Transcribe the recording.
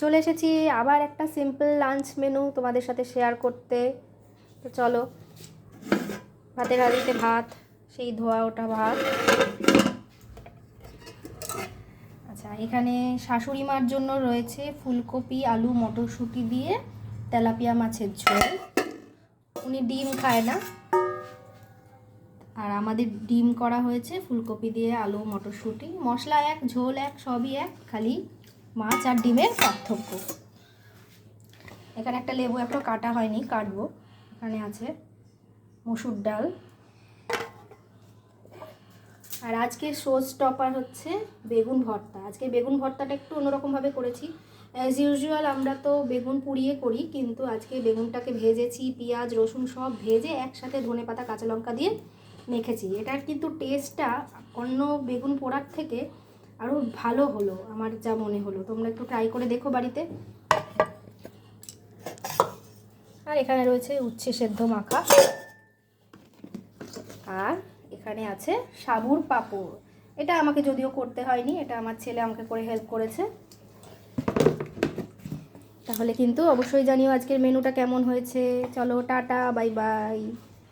চলে এসেছি আবার একটা সিম্পল লাঞ্চ মেনু তোমাদের সাথে শেয়ার করতে। তো চলো, ভাতের হাঁড়িতে ভাত, সেই ধোয়া ওঠা ভাত। আচ্ছা, এখানে শাশুড়ি মার জন্য রয়েছে ফুলকপি আলু মটরশুঁটি দিয়ে তেলাপিয়া মাছের ঝোল। উনি ডিম খায় না, আর আমাদের ডিম করা হয়েছে ফুলকপি দিয়ে আলু মটরশুঁটি। মশলা এক, ঝোল এক, সবই এক, খালি মাছ আর ডিমের পার্থক্য। এখানে একটা লেবু এখনো কাটা হয়নি, কাটবো। এখানে আছে মসুর ডাল। আর আজকে শো স্টপার হচ্ছে বেগুন ভর্তা। আজকে বেগুন ভর্তাটা একটু অন্যরকমভাবে করেছি। অ্যাজ ইউজুয়াল আমরা তো বেগুন পুড়িয়ে করি, কিন্তু আজকে বেগুনটাকে ভেজেছি, পেঁয়াজ রসুন সব ভেজে একসাথে ধনেপাতা কাঁচা লঙ্কা দিয়ে মেখেছি। এটার কিন্তু টেস্টটা অন্য বেগুন পোড়ার থেকে আরও ভালো হলো, আমার যা মনে হলো। তোমরা একটু ট্রাই করে দেখো বাড়িতে। আর এখানে রয়েছে উচ্ছে সেদ্ধ মাখা, আর এখানে আছে সাবুর পাঁপড়। এটা আমাকে যদিও করতে হয়নি, এটা আমার ছেলে আমাকে করে হেল্প করেছে। তাহলে কিন্তু অবশ্যই জানিও আজকের মেনুটা কেমন হয়েছে। চলো, টাটা, বাই বাই।